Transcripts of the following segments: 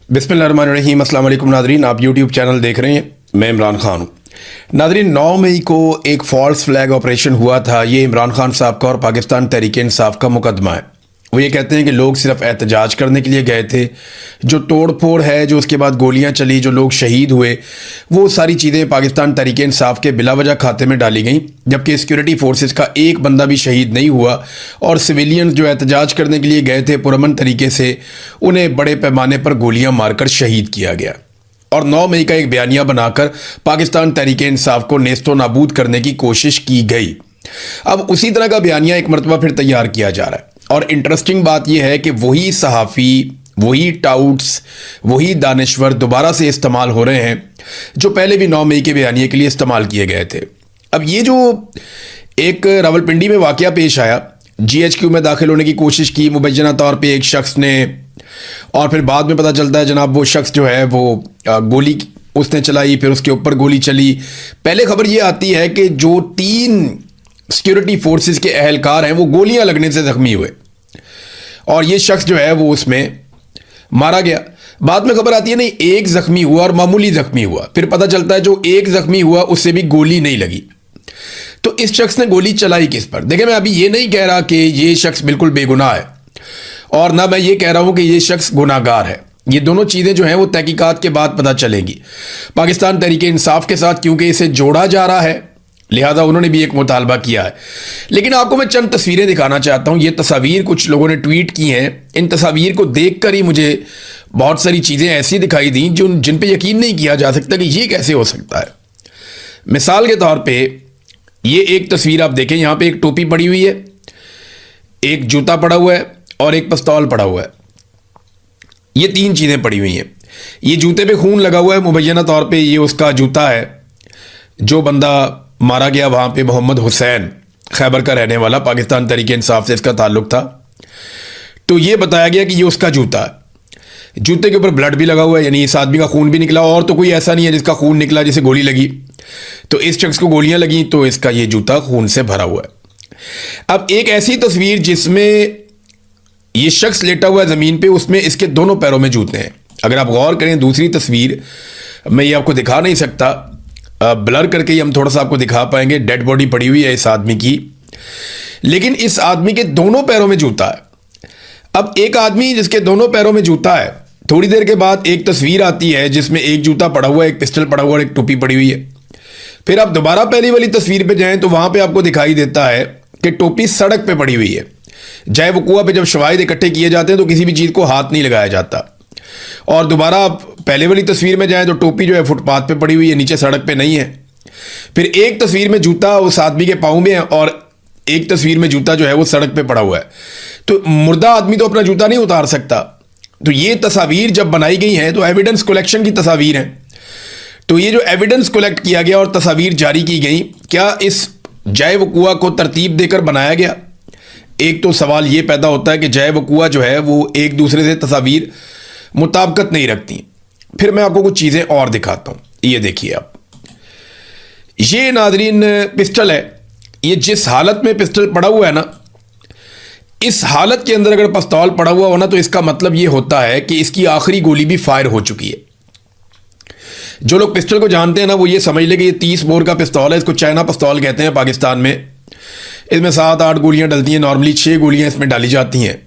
बिस्मिल्लाहिर्रहमानिर्रहीम। अस्सलाम वालेकुम नादरीन, आप यूट्यूब चैनल देख रहे हैं, मैं इमरान खान हूँ। नादरीन, 9 मई को एक फॉल्स फ्लैग ऑपरेशन हुआ था। ये इमरान खान साहब का और पाकिस्तान तहरीक इंसाफ का मुकदमा है। वो ये कहते हैं कि लोग सिर्फ एहतजाज करने के लिए गए थे। जो तोड़ फोड़ है, जो उसके बाद गोलियां चली, जो लोग शहीद हुए, वो सारी चीज़ें पाकिस्तान तहरीक इंसाफ के बिलावजह खाते में डाली गई, जबकि सिक्योरिटी फोर्सेस का एक बंदा भी शहीद नहीं हुआ। और सिविलियंस जो एहतजाज करने के लिए गए थे पुरअमन तरीके से, उन्हें बड़े पैमाने पर गोलियां मारकर शहीद किया गया। और 9 मई का एक बयानिया बनाकर पाकिस्तान तहरीक इंसाफ को नेस्तो नाबूद करने की कोशिश की गई। अब उसी तरह का बयानिया एक मरतबा फिर तैयार किया जा रहा है। और इंटरेस्टिंग बात यह है कि वही सहाफ़ी, वही टाउट्स, वही दानिश्वर दोबारा से इस्तेमाल हो रहे हैं जो पहले भी 9 मई के बयानिए के लिए इस्तेमाल किए गए थे। अब ये जो एक रावलपिंडी में वाक़या पेश आया, GHQ में दाखिल होने की कोशिश की मुबैना तौर पे एक शख्स ने, और फिर बाद में पता चलता है जनाब वो शख्स जो है वो गोली उसने चलाई, फिर उसके ऊपर गोली चली। पहले खबर ये आती है कि जो 3 सिक्योरिटी फोर्सेस के अहलकार हैं वो गोलियां लगने से जख्मी हुए और ये शख्स जो है वो उसमें मारा गया। बाद में खबर आती है नहीं, एक जख्मी हुआ और मामूली जख्मी हुआ। फिर पता चलता है जो एक जख्मी हुआ उससे भी गोली नहीं लगी। तो इस शख्स ने गोली चलाई किस पर? देखिए, मैं अभी ये नहीं कह रहा कि ये शख्स बिल्कुल बेगुनाह है और ना मैं ये कह रहा हूं कि ये शख्स गुनाहगार है। ये दोनों चीज़ें जो हैं वो तहकीकात के बाद पता चलेंगी। पाकिस्तान तहरीक इंसाफ के साथ क्योंकि इसे जोड़ा जा रहा है, लिहाजा उन्होंने भी एक मुतालबा किया है। लेकिन आपको मैं चंद तस्वीरें दिखाना चाहता हूं। ये तस्वीर कुछ लोगों ने ट्वीट की हैं। इन तस्वीर को देखकर ही मुझे बहुत सारी चीज़ें ऐसी दिखाई दी जिन पे यकीन नहीं किया जा सकता कि ये कैसे हो सकता है। मिसाल के तौर पे ये एक तस्वीर आप देखें, यहाँ पे एक टोपी पड़ी हुई है, एक जूता पड़ा हुआ है और एक पिस्तौल पड़ा हुआ है। ये 3 चीज़ें पड़ी हुई हैं। ये जूते पे खून लगा हुआ है, मुबैना तौर पे ये उसका जूता है। जो बंदा मारा गया वहाँ पे मोहम्मद हुसैन, खैबर का रहने वाला, पाकिस्तान तहरीक इंसाफ से इसका ताल्लुक था। तो ये बताया गया कि ये उसका जूता है। जूते के ऊपर ब्लड भी लगा हुआ है, यानी इस आदमी का खून भी निकला। और तो कोई ऐसा नहीं है जिसका खून निकला जिसे गोली लगी। तो इस शख्स को गोलियां लगी तो इसका ये जूता खून से भरा हुआ है। अब एक ऐसी तस्वीर जिसमें ये शख्स लेटा हुआ है ज़मीन पे, उसमें इसके दोनों पैरों में जूते हैं। अगर आप गौर करें दूसरी तस्वीर, मैं ये आपको दिखा नहीं सकता, ब्लर करके ही हम थोड़ा सा आपको दिखा पाएंगे। डेड बॉडी पड़ी हुई है इस आदमी की, लेकिन इस आदमी के दोनों पैरों में जूता है। अब एक आदमी जिसके दोनों पैरों में जूता है, थोड़ी देर के बाद एक तस्वीर आती है जिसमें एक जूता पड़ा हुआ है, एक पिस्टल पड़ा हुआ है और एक टोपी पड़ी हुई है। फिर आप दोबारा पहली वाली तस्वीर पे जाएं तो वहां पे आपको दिखाई देता है कि टोपी सड़क पे पड़ी हुई है। जाए वकुआ पे जब शवाहिद इकट्ठे किए जाते हैं तो किसी भी चीज़ को हाथ नहीं लगाया जाता। और दोबारा आप पहले वाली तस्वीर में जाएं तो टोपी जो है फुटपाथ पे पड़ी हुई है, नीचे सड़क पे नहीं है। फिर एक तस्वीर में जूता उस आदमी के पाँव में है और एक तस्वीर में जूता जो है वो सड़क पे पड़ा हुआ है। तो मुर्दा आदमी तो अपना जूता नहीं उतार सकता। तो ये तस्वीर जब बनाई गई हैं तो एविडेंस कलेक्शन की तस्वीर है। तो ये जो एविडेंस कलेक्ट किया गया और तस्वीर जारी की गई, क्या इस जाए वकुआ को तरतीब देकर बनाया गया? एक तो सवाल ये पैदा होता है कि जाए वकुआ जो है वो एक दूसरे से तस्वीर मुताबिकत नहीं रखती। फिर मैं आपको कुछ चीज़ें और दिखाता हूँ। ये देखिए आप, ये नाजरीन पिस्टल है। ये जिस हालत में पिस्टल पड़ा हुआ है ना, इस हालत के अंदर अगर पिस्तौल पड़ा हुआ हो ना तो इसका मतलब ये होता है कि इसकी आखिरी गोली भी फायर हो चुकी है। जो लोग पिस्टल को जानते हैं ना वो ये समझ ले कि ये 30 बोर का पिस्तौल है। इसको चाइना पिस्तौल कहते हैं पाकिस्तान में। इसमें 7-8 गोलियां डलती हैं, नॉर्मली 6 गोलियां इसमें डाली जाती हैं।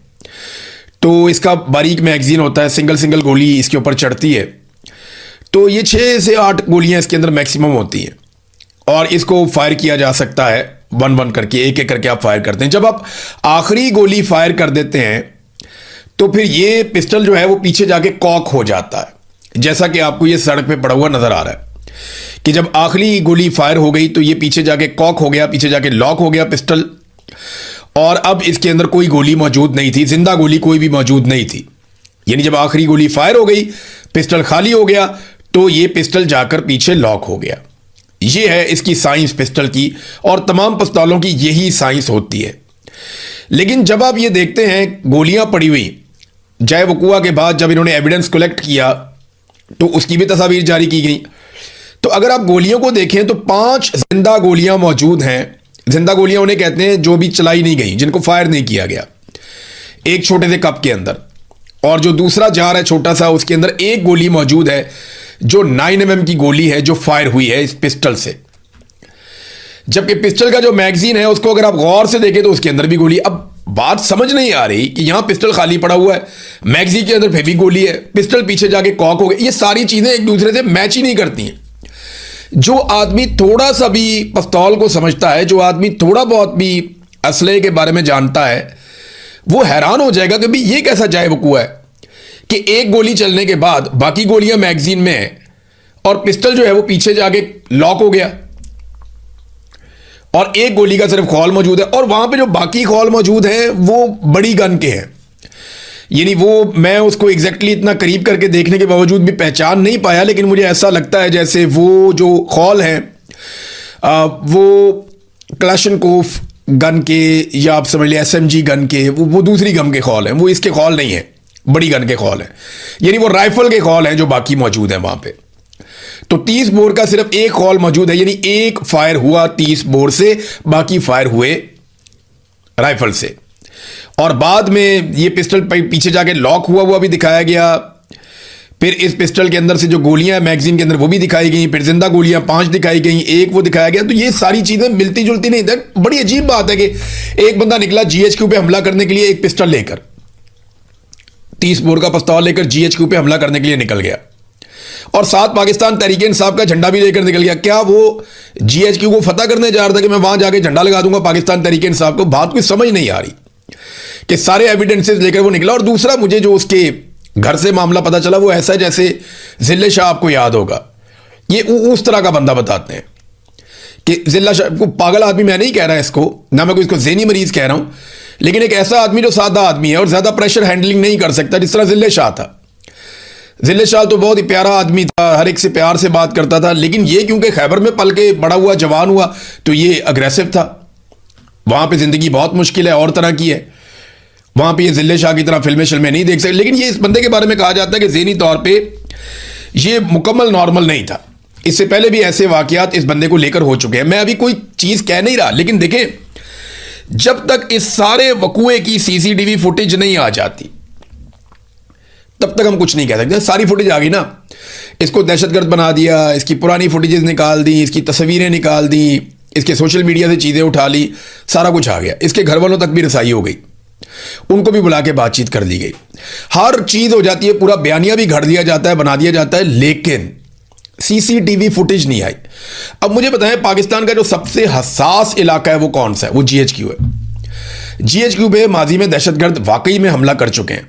तो इसका बारीक मैगजीन होता है, सिंगल गोली इसके ऊपर चढ़ती है। तो ये 6 से 8 गोलियां इसके अंदर मैक्सिमम होती हैं और इसको फायर किया जा सकता है 1-1 करके, एक करके आप फायर करते हैं। जब आप आखिरी गोली फायर कर देते हैं तो फिर ये पिस्टल जो है वो पीछे जाके कॉक हो जाता है, जैसा कि आपको ये सड़क पे पड़ा हुआ नजर आ रहा है कि जब आखिरी गोली फायर हो गई तो ये पीछे जाके कॉक हो गया, पीछे जाके लॉक हो गया पिस्टल, और अब इसके अंदर कोई गोली मौजूद नहीं थी, जिंदा गोली कोई भी मौजूद नहीं थी। यानी जब आखिरी गोली फायर हो गई, पिस्टल खाली हो गया, तो ये पिस्टल जाकर पीछे लॉक हो गया। ये है इसकी साइंस पिस्टल की, और तमाम पिस्तौलों की यही साइंस होती है। लेकिन जब आप ये देखते हैं गोलियां पड़ी हुई, जाए वकुआ के बाद जब इन्होंने एविडेंस कलेक्ट किया तो उसकी भी तस्वीर जारी की गई। तो अगर आप गोलियों को देखें तो 5 जिंदा गोलियां मौजूद हैं। जिंदा गोलियां उन्हें कहते हैं जो भी चलाई नहीं गई, जिनको फायर नहीं किया गया, एक छोटे से कप के अंदर। और जो दूसरा जार है छोटा सा, उसके अंदर एक गोली मौजूद है जो 9mm की गोली है जो फायर हुई है इस पिस्टल से। जबकि पिस्टल का जो मैगजीन है उसको अगर आप गौर से देखें तो उसके अंदर भी गोली। अब बात समझ नहीं आ रही कि यहां पिस्टल खाली पड़ा हुआ है, मैगजीन के अंदर फिर भी गोली है, पिस्टल पीछे जाके कॉक हो गया। ये सारी चीजें एक दूसरे से मैच ही नहीं करती हैं। जो आदमी थोड़ा सा भी पिस्तौल को समझता है, जो आदमी थोड़ा बहुत भी असले के बारे में जानता है, वो हैरान हो जाएगा कि भाई ये कैसा जाए वकूआ है कि एक गोली चलने के बाद बाकी गोलियां मैगजीन में है और पिस्टल जो है वो पीछे जाके लॉक हो गया और एक गोली का सिर्फ खौल मौजूद है। और वहां पे जो बाकी खौल मौजूद हैं वो बड़ी गन के हैं, यानी वो मैं उसको एग्जैक्टली इतना करीब करके देखने के बावजूद भी पहचान नहीं पाया, लेकिन मुझे ऐसा लगता है जैसे वो जो खौल हैं वो क्लाशनकोफ गन के या आप समझ लिया SMG गन के, वो दूसरी गन के खौल हैं, वो इसके खौल नहीं है, बड़ी गन के खौल हैं, यानी वो राइफल के खौल हैं जो बाकी मौजूद हैं वहां पे। तो 30 बोर का सिर्फ एक खौल मौजूद है, यानी एक फायर हुआ 30 बोर से, बाकी फायर हुए राइफल से। और बाद में ये पिस्टल पीछे जाके लॉक हुआ भी दिखाया गया। फिर इस पिस्टल के अंदर से जो गोलियां मैगजीन के अंदर वो भी दिखाई गई, फिर जिंदा गोलियां 5 दिखाई गई, एक वो दिखाया गया। तो ये सारी चीजें मिलती जुलती नहीं। बड़ी अजीब बात है कि एक बंदा निकला GHQ पे हमला करने के लिए एक पिस्टल लेकर, 30 बोर का पिस्तौल लेकर GHQ पे हमला करने के लिए निकल गया और साथ पाकिस्तान तहरीक इंसाफ का झंडा भी लेकर निकल गया। क्या वो GHQ को फतह करने जा रहा था कि मैं वहां जाके झंडा लगा दूंगा पाकिस्तान तहरीक इंसाफ को? बात कोई समझ नहीं आ रही कि सारे एविडेंसेस लेकर वो निकला। और दूसरा, मुझे जो उसके घर से मामला पता चला वो ऐसा है जैसे जिले शाह, आपको याद होगा, ये उस तरह का बंदा बताते हैं कि जिला शाह को पागल आदमी मैं नहीं कह रहा इसको, ना मैं कोई इसको ज़हनी मरीज कह रहा हूं, लेकिन एक ऐसा आदमी जो सादा आदमी है और ज्यादा प्रेशर हैंडलिंग नहीं कर सकता, जिस तरह जिले शाह था। जिले शाह तो बहुत ही प्यारा आदमी था, हर एक से प्यार से बात करता था, लेकिन ये क्योंकि खैबर में पल के बड़ा हुआ, जवान हुआ, तो ये अग्रेसिव था। वहां पे जिंदगी बहुत मुश्किल है, और तरह की है वहां पे। ये जिले शाह की तरह फिल्में नहीं देख सकते। लेकिन ये इस बंदे के बारे में कहा जाता है कि ज़हनी तौर पे ये मुकम्मल नॉर्मल नहीं था। इससे पहले भी ऐसे वाकयात इस बंदे को लेकर हो चुके हैं। मैं अभी कोई चीज कह नहीं रहा, लेकिन देखें, जब तक इस सारे वकूए की CCTV फुटेज नहीं आ जाती तब तक हम कुछ नहीं कह सकते। सारी फुटेज आ गई ना, इसको दहशतगर्द बना दिया, इसकी पुरानी फुटेजेस निकाल दी, इसकी तस्वीरें निकाल दी, इसके सोशल मीडिया से चीजें उठा ली, सारा कुछ आ गया। इसके घर वालों तक भी रसाई हो गई, उनको भी बुला के बातचीत कर ली गई, हर चीज हो जाती है, पूरा बयानिया भी घड़ दिया जाता है, बना दिया जाता है, लेकिन CCTV फुटेज नहीं आई। अब मुझे बताएं, पाकिस्तान का जो सबसे हसास इलाका है वो कौन सा है? वो GHQ है। GHQ पे माजी में दहशतगर्द वाकई में हमला कर चुके हैं।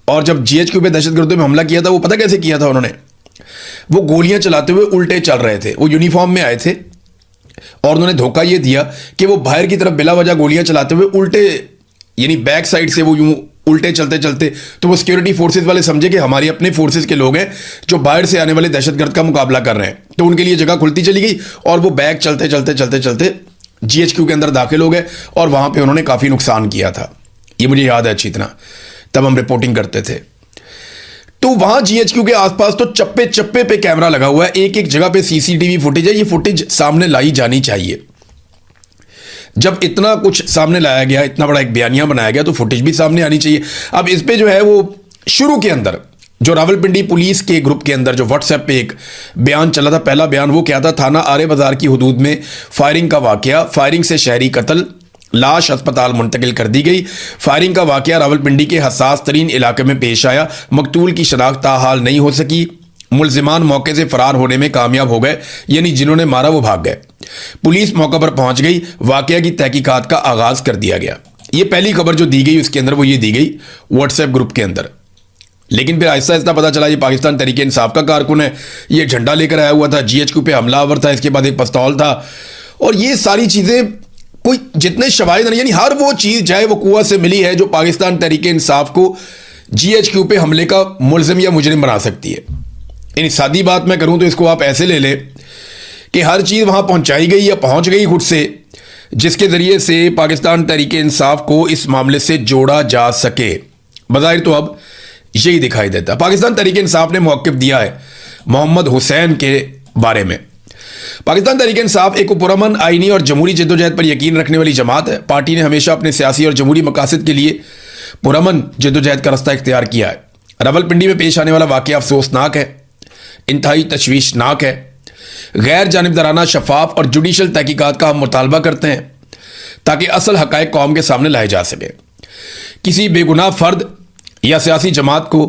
और जब GHQ पे दहशतगर्दों में हमला किया था, वो पता कैसे किया था उन्होंने? वो गोलियां चलाते हुए उल्टे चल रहे थे, वो यूनिफॉर्म में आए थे और उन्होंने धोखा ये दिया कि वो बाहर की तरफ बिला वजह गोलियां चलाते हुए उल्टे, यानी बैक साइड से वो यूं उल्टे चलते चलते, तो वो सिक्योरिटी फोर्सेस वाले समझे कि हमारे अपने फोर्सेस के लोग हैं जो बाहर से आने वाले दहशतगर्द का मुकाबला कर रहे हैं, तो उनके लिए जगह खुलती चली गई और वो बैक चलते चलते चलते चलते GHQ के अंदर दाखिल हो गए और वहां पे उन्होंने काफी नुकसान किया था। ये मुझे याद है अच्छी तरह, तब हम रिपोर्टिंग करते थे। तो वहां GHQ के आसपास तो चप्पे चप्पे पे कैमरा लगा हुआ है, एक एक जगह पे CCTV फुटेज है। ये फुटेज सामने लाई जानी चाहिए। जब इतना कुछ सामने लाया गया, इतना बड़ा एक बयानिया बनाया गया, तो फुटेज भी सामने आनी चाहिए। अब इस पे जो है वो शुरू के अंदर जो रावलपिंडी पुलिस के ग्रुप के अंदर जो व्हाट्सएप पे एक बयान चला था, पहला बयान वो क्या था? थाना आरे बाजार की हदूद में फायरिंग का वाकया, फायरिंग से शहरी कत्ल, लाश अस्पताल मुंतकिल कर दी गई। फायरिंग का वाकया रावलपिंडी के हसास तरीन इलाके में पेश आया। मकतूल की शनाख्त ताहाल नहीं हो सकी। मुलजिमान मौके से फरार होने में कामयाब हो गए, यानी जिन्होंने मारा वो भाग गए। पुलिस मौके पर पहुंच गई, वाकया की तहकीकात का आगाज कर दिया गया। ये पहली खबर जो दी गई उसके अंदर वो ये दी गई व्हाट्सएप ग्रुप के अंदर। लेकिन फिर आहिस्ता आहिस्ता पता चला ये पाकिस्तान तहरीक इंसाफ का कारकुन है, ये झंडा लेकर आया हुआ था, GHQ पे हमलावर था, इसके बाद एक पिस्तौल था, और ये सारी चीजें कोई जितने शवाहिद, यानी हर वो चीज चाहे वो कुआ से मिली है जो पाकिस्तान तहरीक इंसाफ को GHQ पे हमले का मुलजिम या मुजरिम बना सकती है। यानी सादी बात मैं करूं तो इसको आप ऐसे ले ले कि हर चीज वहां पहुंचाई गई या पहुंच गई खुद से, जिसके जरिए से पाकिस्तान तहरीक इंसाफ को इस मामले से जोड़ा जा सके। बज़ाहिर तो अब यही दिखाई देता है। पाकिस्तान तहरीक इंसाफ ने मौक़िफ़ दिया है मोहम्मद हुसैन के बारे में। पाकिस्तान तहरीक इंसाफ एक पुरअमन, आईनी और जमहूरी जद्दोजहद पर यकीन रखने वाली जमात है। पार्टी ने हमेशा अपने सियासी और जमहूरी मकासद के लिए पुरअमन जद्दोजहद का रास्ता इख्तियार किया है। रावलपिंडी में पेश आने वाला वाकया अफसोसनाक है, इंतहाई तशवीशनाक है। गैर जानिबदाराना, शफाफ और जुडिशल तहकीकात का हम मुतालबा करते हैं ताकि असल हकायक कौम के सामने लाए जा सके। किसी बेगुनाह फर्द या सियासी जमात को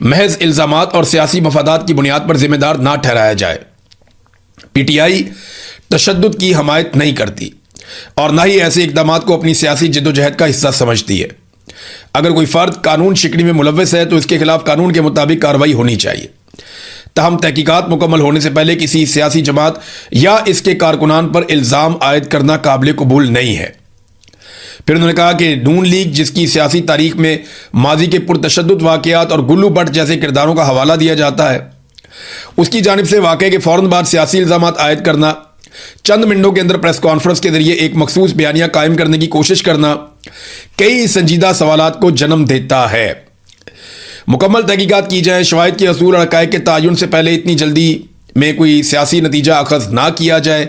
महज इल्ज़ामात और सियासी मफादात की बुनियाद पर जिम्मेदार ना ठहराया जाए। पीटीआई तशद्दुद की हमायत नहीं करती और ना ही ऐसे इक़दाम को अपनी सियासी जद्दोजहद का हिस्सा समझती है। अगर कोई फ़र्द कानून शिकनी में मुलव्वस है तो इसके खिलाफ कानून के मुताबिक कार्रवाई होनी चाहिए। ताहम तहकीकात मुकम्मल होने से पहले किसी सियासी जमात या इसके कारकुनान पर इल्ज़ाम आयद करना काबिल कबूल नहीं है। फिर उन्होंने कहा कि नून लीग, जिसकी सियासी तारीख में माजी के पुरतशद्दुद वाक़यात और गुल्लू भट्ट जैसे किरदारों का हवाला दिया जाता है, उसकी जानिब से वाक़े के फ़ौरन बाद सियासी इल्ज़ाम आयद करना, चंद मिनटों के अंदर प्रेस कॉन्फ्रेंस के जरिए एक मखसूस बयानिया कायम करने की कोशिश करना कई संजीदा सवालात को जन्म देता है। मुकम्मल तहकीकात की जाए, शवाहिद के असूल और हक़ाइक़ के तयन से पहले इतनी जल्दी में कोई सियासी नतीजा अखज़ ना किया जाए,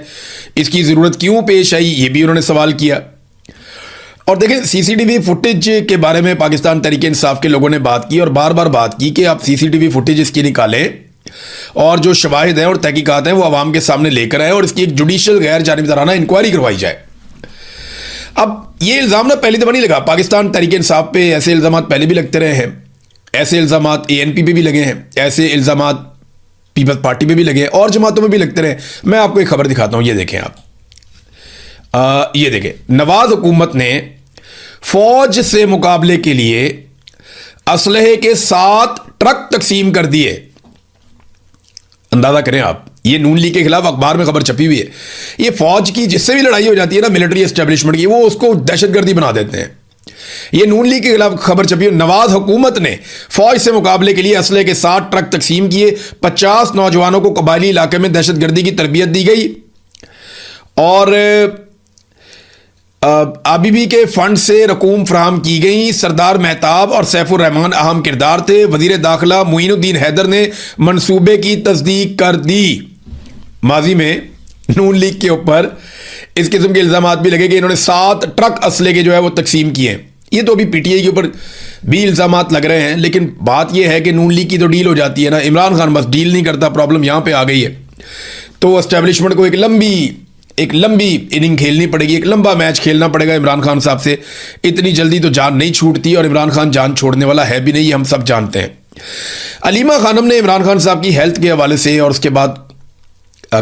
इसकी ज़रूरत क्यों पेश आई, ये भी उन्होंने सवाल किया। और देखें, सीसीटीवी फुटेज के बारे में पाकिस्तान तहरीक इंसाफ के लोगों ने बात की और बार बार बात की कि आप सीसीटीवी फुटेज इसकी निकालें और जो शवाहिद हैं और तहकीकात हैं वो आवाम के सामने लेकर आए और इसकी एक जुडिशल गैर जानिबदाराना इंक्वायरी करवाई जाए। अब ये इल्ज़ाम ना पहली दफ़ा नहीं लगा, पाकिस्तान तहरीक इंसाफ पे ऐसे इल्ज़ाम पहले भी लगते रहे हैं, ऐसे इल्ज़ाम ANP पे भी लगे हैं, ऐसे इल्ज़ाम पीपल्स पार्टी पे भी लगे हैं और जमातों में भी लगते रहे। मैं आपको एक खबर दिखाता हूँ, ये देखें आप, ये देखें, नवाज हुकूमत ने फौज से मुकाबले के लिए असलहे के 7 ट्रक तकसीम कर दिए। अंदाजा करें आप, ये नून लीग के खिलाफ अखबार में खबर छपी हुई है। ये फौज की जिससे भी लड़ाई हो जाती है ना, मिलिट्री एस्टेब्लिशमेंट की, वो उसको दहशतगर्दी बना देते हैं। ये नून लीग के खिलाफ खबर छपी है। नवाज हुकूमत ने फौज से मुकाबले के लिए असलहे के 7 ट्रक तकसीम किए, 50 नौजवानों को कबायली इलाके में दहशतगर्दी की तरबियत दी गई और आबीबी के फंड से रकूम फराहम की गई। सरदार मेहताब और सैफुर रहमान अहम किरदार थे। वजीर दाखिला मुइनुद्दीन हैदर ने मंसूबे की तस्दीक कर दी। माजी में नून लीग के ऊपर इस किस्म के इल्ज़ाम भी लगे कि इन्होंने 7 ट्रक असले के जो है वो तकसीम किए। ये तो अभी पीटीआई के ऊपर भी इल्ज़ाम लग रहे हैं, लेकिन बात यह है कि नून लीग की तो डील हो जाती है ना, इमरान खान बस डील नहीं करता, प्रॉब्लम यहां पे आ गई है। तो एस्टेब्लिशमेंट को एक लंबी इनिंग खेलनी पड़ेगी, एक लंबा मैच खेलना पड़ेगा इमरान खान साहब से। इतनी जल्दी तो जान नहीं छूटती और इमरान खान जान छोड़ने वाला है भी नहीं, हम सब जानते हैं। अलीमा खानम ने इमरान खान साहब की हेल्थ के हवाले से और उसके बाद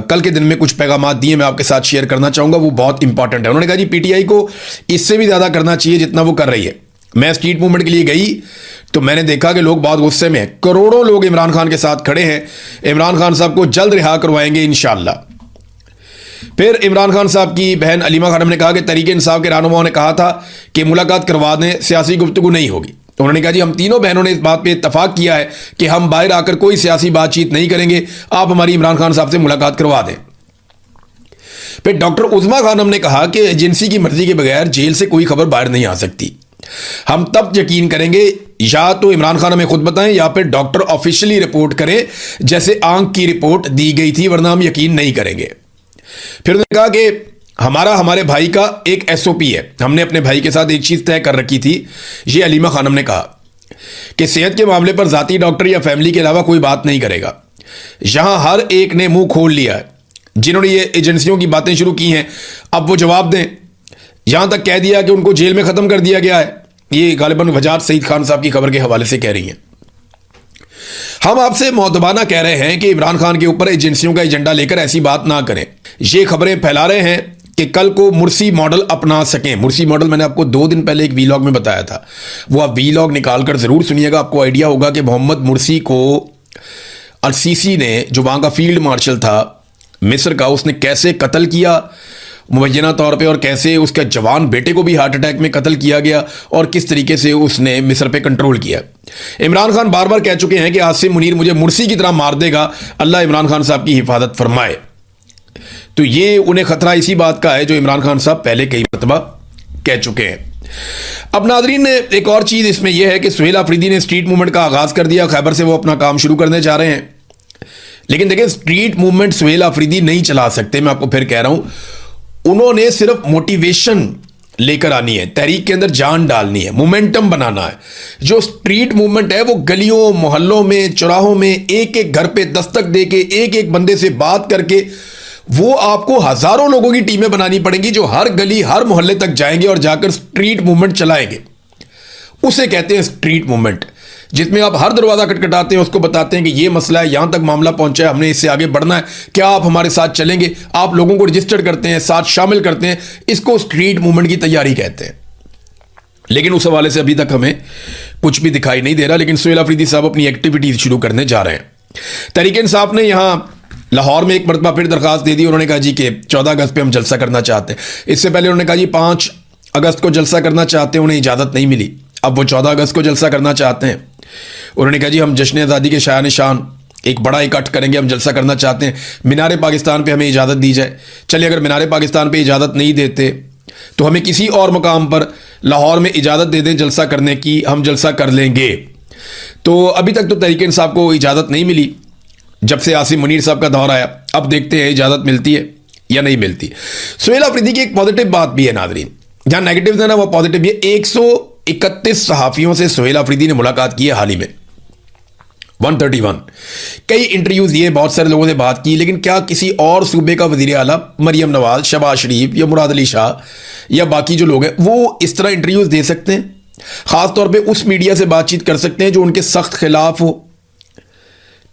कल के दिन में कुछ पैगाम दिए, मैं आपके साथ शेयर करना चाहूँगा, वो बहुत इंपॉर्टेंट है। उन्होंने कहा जी पीटीआई को इससे भी ज़्यादा करना चाहिए जितना वो कर रही है। मैं स्ट्रीट मूवमेंट के लिए गई तो मैंने देखा कि लोग बहुत गुस्से में हैं। करोड़ों लोग इमरान खान के साथ खड़े हैं। इमरान खान साहब को जल्द रिहा करवाएंगे इंशाअल्लाह। फिर इमरान खान साहब की बहन अलीमा खानम ने कहा कि तहरीक इंसाफ के रहनुमाओं ने कहा था कि मुलाकात करवा दें, सियासी गुफ्तगू नहीं होगी। तो उन्होंने कहा जी हम तीनों बहनों ने इस बात पे इत्तफाक किया है कि हम बाहर आकर कोई सियासी बातचीत नहीं करेंगे, आप हमारी इमरान खान साहब से मुलाकात करवा दें। फिर डॉक्टर उज़मा खानम ने कहा कि एजेंसी की मर्जी के बगैर जेल से कोई खबर बाहर नहीं आ सकती। हम तब यकीन करेंगे या तो इमरान खान हमें खुद बताएं या फिर डॉक्टर ऑफिशियली रिपोर्ट करें जैसे आंख की रिपोर्ट दी गई थी, वरना हम यकीन नहीं करेंगे। फिर उन्होंने कहा कि हमारे भाई का एक एसओपी है, हमने अपने भाई के साथ एक चीज़ तय कर रखी थी। ये अलीमा खानम ने कहा कि सेहत के मामले पर ज़ाती डॉक्टर या फैमिली के अलावा कोई बात नहीं करेगा। यहां हर एक ने मुंह खोल लिया है, जिन्होंने ये एजेंसियों की बातें शुरू की हैं अब वो जवाब दें। यहां तक कह दिया कि उनको जेल में ख़त्म कर दिया गया है। ये गालिबन वजात सईद खान साहब की खबर के हवाले से कह रही हैं। हम आपसे मौतबाना कह रहे हैं कि इमरान खान के ऊपर एजेंसियों का एजेंडा लेकर ऐसी बात ना करें। ये खबरें फैला रहे हैं कि कल को मुर्सी मॉडल अपना सकें। मुर्सी मॉडल मैंने आपको 2 दिन पहले एक वीलॉग में बताया था, वो आप वीलॉग निकाल कर ज़रूर सुनिएगा। आपको आइडिया होगा कि मोहम्मद मुर्सी को अल-सीसी ने, जो वहाँ का फील्ड मार्शल था मिस्र का, उसने कैसे कत्ल किया मुबैना तौर पे, और कैसे उसके जवान बेटे को भी हार्ट अटैक में कत्ल किया गया और किस तरीके से उसने मिस्र पे कंट्रोल किया। इमरान खान बार बार कह चुके हैं कि आसिम मुनीर मुझे मुर्सी की तरह मार देगा, अल्लाह इमरान खान साहब की हिफाजत फरमाए। तो ये उन्हें खतरा इसी बात का है जो इमरान खान साहब पहले कई मरतबा कह चुके हैं। अब नाजरीन, एक और चीज़ इसमें यह है कि सुहेल अफरीदी ने स्ट्रीट मूवमेंट का आगाज़ कर दिया। खैबर से वो अपना काम शुरू करने जा रहे हैं। लेकिन देखिए, स्ट्रीट मूवमेंट सुहेल अफरीदी नहीं चला सकते। मैं आपको फिर कह रहा हूं, उन्होंने सिर्फ मोटिवेशन लेकर आनी है, तहरीक के अंदर जान डालनी है, मोमेंटम बनाना है। जो स्ट्रीट मूवमेंट है वो गलियों मोहल्लों में चौराहों में एक एक घर पे दस्तक दे के एक एक बंदे से बात करके वो आपको हजारों लोगों की टीमें बनानी पड़ेंगी जो हर गली हर मोहल्ले तक जाएंगे और जाकर स्ट्रीट मूवमेंट चलाएंगे। उसे कहते हैं स्ट्रीट मूवमेंट, जिसमें आप हर दरवाजा खटखटाते हैं, उसको बताते हैं कि ये मसला है, यहां तक मामला पहुंचा है, हमने इससे आगे बढ़ना है, क्या आप हमारे साथ चलेंगे। आप लोगों को रजिस्टर करते हैं, साथ शामिल करते हैं। इसको स्ट्रीट मूवमेंट की तैयारी कहते हैं। लेकिन उस हवाले से अभी तक हमें कुछ भी दिखाई नहीं दे रहा। लेकिन सुहेल अफरीदी साहब अपनी एक्टिविटीज शुरू करने जा रहे हैं। तहरीक इंसाफ ने यहां लाहौर में एक मरतबा फिर दरखास्त दे दी। उन्होंने कहा जी कि 14 अगस्त पे हम जलसा करना चाहते हैं। इससे पहले उन्होंने कहा जी 5 अगस्त को जलसा करना चाहते हैं, उन्हें इजाज़त नहीं मिली। अब वो 14 अगस्त को जलसा करना चाहते हैं। उन्होंने कहा जी हम जश्न आज़ादी के शाया निशान एक बड़ा इकट्ठ करेंगे, हम जलसा करना चाहते हैं, मीनार पाकिस्तान पे हमें इजाज़त दी जाए। चलिए अगर मीनार पाकिस्तान पे इजाज़त नहीं देते तो हमें किसी और मकाम पर लाहौर में इजाज़त दे दें जलसा करने की, हम जलसा कर लेंगे। तो अभी तक तो तहरीक इंसाफ को इजाज़त नहीं मिली जब से आसिम मुनीर साहब का दौर आया। अब देखते हैं इजाज़त मिलती है या नहीं मिलती। सुहेल अफरीदी की एक पॉजिटिव बात भी है नाजरीन, जहां नेगेटिव है ना वो पॉजिटिव भी है। 131 सहाफ़ियों से सुहेल अफरीदी ने मुलाकात की है हाल ही में, 131। कई इंटरव्यूज दिए, बहुत सारे लोगों से बात की, लेकिन क्या किसी और सूबे का वज़ीर आला मरियम नवाज, शहबाज शरीफ या मुराद अली शाह या बाकी जो लोग हैं वो इस तरह इंटरव्यूज दे सकते हैं? खासतौर पे उस मीडिया से बातचीत कर सकते हैं जो उनके सख्त खिलाफ हो?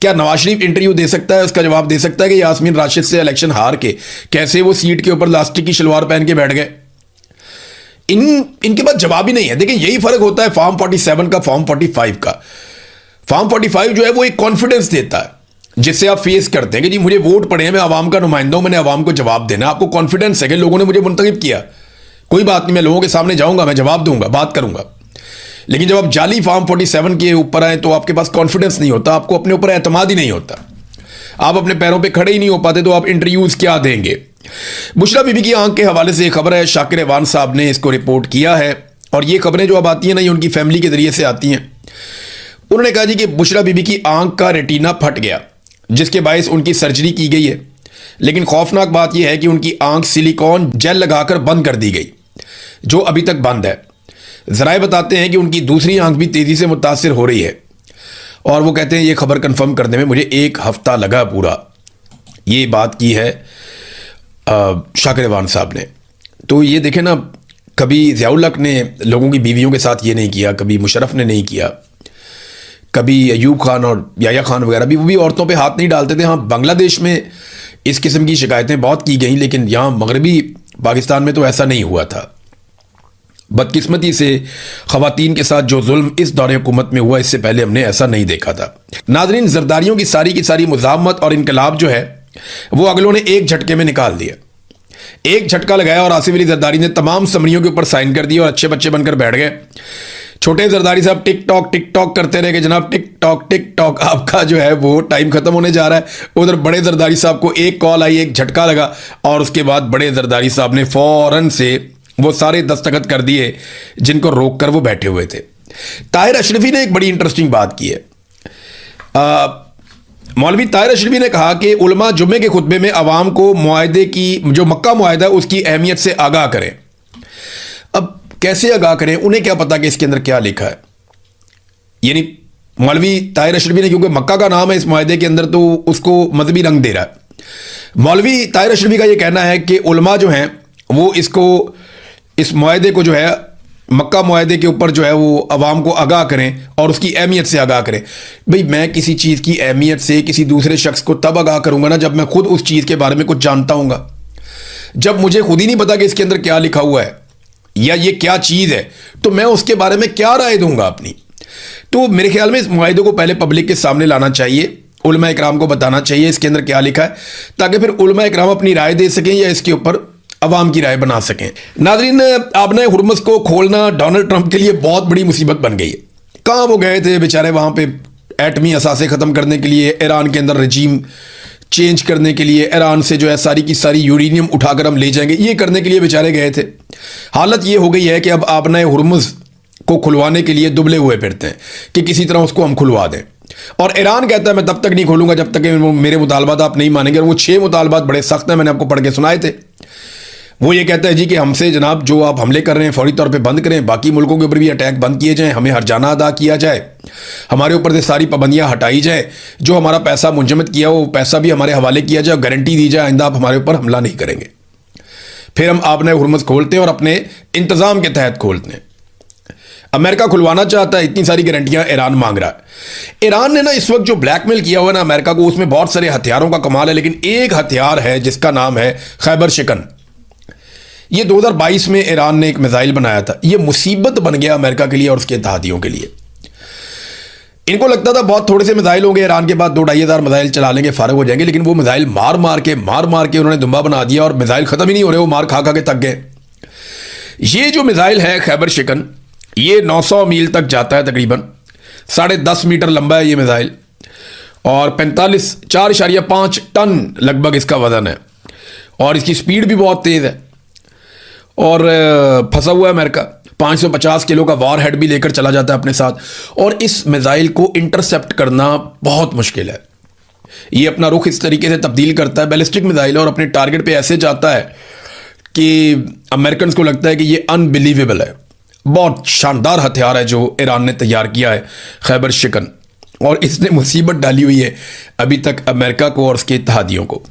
क्या नवाज शरीफ इंटरव्यू दे सकता है, उसका जवाब दे सकता है कि यास्मीन राशिद से इलेक्शन हार के कैसे वो सीट के ऊपर लास्टिक की शलवार पहन के बैठ गए? इनके पास जवाब ही नहीं है। देखिए यही फर्क होता है फॉर्म 47 का फॉर्म 45 का। फॉर्म 45 जो है वो एक कॉन्फिडेंस देता है जिससे आप फेस करते हैं कि जी मुझे वोट पड़े हैं, मैं आवाम का नुमाइंदा हूं, मैंने आवाम को जवाब देना। आपको कॉन्फिडेंस है कि लोगों ने मुझे मुंतखब किया, कोई बात नहीं, मैं लोगों के सामने जाऊंगा, मैं जवाब दूंगा, बात करूंगा। लेकिन जब आप जाली फॉर्म 47 के ऊपर आए तो आपके पास कॉन्फिडेंस नहीं होता, आपको अपने ऊपर एतमाद ही नहीं होता, आप अपने पैरों पे खड़े ही नहीं हो पाते, तो आप इंटरव्यूज क्या देंगे? बुशरा बीबी की आंख के हवाले से एक खबर है, शाकिर रेवान साहब ने इसको रिपोर्ट किया है। और ये खबरें जो अब आती हैं ना, ये उनकी फैमिली के जरिए से आती हैं। उन्होंने कहा जी कि बुशरा बीबी की आंख का रेटिना फट गया जिसके बायस उनकी सर्जरी की गई है। लेकिन खौफनाक बात यह है कि उनकी आंख सिलिकॉन जेल लगाकर बंद कर दी गई, जो अभी तक बंद है। जराए बताते हैं कि उनकी दूसरी आंख भी तेजी से मुतासिर हो रही है। और वो कहते हैं ये खबर कंफर्म करने में मुझे 1 हफ्ता लगा पूरा। ये बात की है शाकिर रेवान साहब ने। तो ये देखें ना, कभी ज़ियाउल हक ने लोगों की बीवियों के साथ ये नहीं किया, कभी मुशर्रफ ने नहीं किया, कभी अयूब खान और याया खान वगैरह भी, वो भी औरतों पे हाथ नहीं डालते थे। हाँ, बांग्लादेश में इस किस्म की शिकायतें बहुत की गई, लेकिन यहाँ मगरबी पाकिस्तान में तो ऐसा नहीं हुआ था। बदकिस्मती से ख़वातीन के साथ जो जुल्म इस दौरे हुकूमत में हुआ, इससे पहले हमने ऐसा नहीं देखा था। नाज़रीन, जरदारियों की सारी मुज़ाहमत और इनकलाब जो है वो अगलों ने एक झटके में निकाल दिया। एक झटका लगाया और आसिफ अली जरदारी ने तमाम समरियों के ऊपर साइन कर दिया और अच्छे बच्चे बनकर बैठ गए। छोटे जरदारी साहब टिक टॉक करते रहे कि जनाब टिक टॉक आपका जो है वो टाइम खत्म होने जा रहा है। उधर बड़े जरदारी साहब को एक कॉल आई, एक झटका लगा और उसके बाद बड़े जरदारी साहब ने फौरन से वो सारे दस्तखत कर दिए जिनको रोक कर वो बैठे हुए थे। ताहिर अशरफी ने एक बड़ी इंटरेस्टिंग बात की है। मौलवी ताहिर अशरफी ने कहा कि उलमा जुम्मे के खुतबे में अवाम को मुआहदे की, जो मक्का मुआहदा है उसकी अहमियत से आगाह करें। अब कैसे आगाह करें? उन्हें क्या पता कि इसके अंदर क्या लिखा है? यानी मौलवी ताहिर अशरफी ने, क्योंकि मक्का का नाम है इस मुआहदे के अंदर, तो उसको मजहबी रंग दे रहा है। मौलवी ताहिर अशरफी का यह कहना है कि उलमा जो हैं वो इस मुआहदे को जो है मक्का मुआहदे के ऊपर जो है वो अवाम को आगाह करें और उसकी अहमियत से आगाह करें। भाई, मैं किसी चीज़ की अहमियत से किसी दूसरे शख्स को तब आगाह करूंगा ना जब मैं खुद उस चीज़ के बारे में कुछ जानता हूँगा। जब मुझे खुद ही नहीं पता कि इसके अंदर क्या लिखा हुआ है या ये क्या चीज़ है, तो मैं उसके बारे में क्या राय दूंगा अपनी? तो मेरे ख्याल में इस मुआहदे को पहले पब्लिक के सामने लाना चाहिए, उलमा इकराम को बताना चाहिए इसके अंदर क्या लिखा है, ताकि फिर उलमा इकराम अपनी राय दे सकें या इसके ऊपर अवाम की राय बना सकें। नाज़रीन, आपने हुर्मुज़ को खोलना डोनाल्ड ट्रंप के लिए बहुत बड़ी मुसीबत बन गई है। कहाँ वो गए थे बेचारे वहाँ पे एटमी असासे ख़त्म करने के लिए, ईरान के अंदर रजीम चेंज करने के लिए, ईरान से जो है सारी की सारी यूरेनियम उठाकर हम ले जाएंगे, ये करने के लिए बेचारे गए थे। हालत ये हो गई है कि अब आपने हुर्मुज़ को खुलवाने के लिए दुबले हुए फिरते हैं कि किसी तरह उसको हम खुलवा दें। और ईरान कहता है मैं तब तक नहीं खोलूंगा जब तक कि मेरे मुतालबात आप नहीं मानेंगे। और वो 6 मुतालबात बड़े सख्त हैं, मैंने आपको पढ़ के सुनाए थे। वो ये कहता है जी कि हमसे जनाब जो आप हमले कर रहे हैं फौरी तौर पे बंद करें, बाकी मुल्कों के ऊपर भी अटैक बंद किए जाएं, हमें हर्जाना अदा किया जाए, हमारे ऊपर से सारी पाबंदियां हटाई जाए, जो हमारा पैसा मुंजमद किया वो पैसा भी हमारे हवाले किया जाए, गारंटी दी जाए आइंदा आप हमारे ऊपर हमला नहीं करेंगे। फिर हम आपने हुर्मुज़ खोलते हैं और अपने इंतज़ाम के तहत खोलते हैं। अमेरिका खुलवाना चाहता है, इतनी सारी गारंटियां ईरान मांग रहा है। ईरान ने ना इस वक्त जो ब्लैकमेल किया हुआ है ना अमेरिका को, उसमें बहुत सारे हथियारों का कमाल है, लेकिन एक हथियार है जिसका नाम है खैबर शिकन। ये 2022 में ईरान ने एक मिसाइल बनाया था। ये मुसीबत बन गया अमेरिका के लिए और उसके इत्तेहादियों के लिए। इनको लगता था बहुत थोड़े से मिसाइल होंगे, ईरान के बाद 2-2,500 मिसाइल चला लेंगे, फारग हो जाएंगे, लेकिन वो मिसाइल मार मार के उन्होंने दुम्बा बना दिया और मिसाइल खत्म ही नहीं हो रहे, वो मार खा खा के थक गए। ये जो मिसाइल है खैबर शिकन, ये 900 मील तक जाता है, तकरीबन 10.5 मीटर लंबा है ये मिसाइल, और 4.5 टन लगभग इसका वजन है, और इसकी स्पीड भी बहुत तेज है। और फंसा हुआ है अमेरिका, 550 किलो का वॉर हेड भी लेकर चला जाता है अपने साथ, और इस मिसाइल को इंटरसेप्ट करना बहुत मुश्किल है। ये अपना रुख इस तरीके से तब्दील करता है, बैलिस्टिक मिसाइल, और अपने टारगेट पे ऐसे जाता है कि अमेरिकन को लगता है कि ये अनबिलीवेबल है। बहुत शानदार हथियार है जो ईरान ने तैयार किया है खैबर शिकन, और इसने मुसीबत डाली हुई है अभी तक अमेरिका को और उसके इत्तेहादियों को।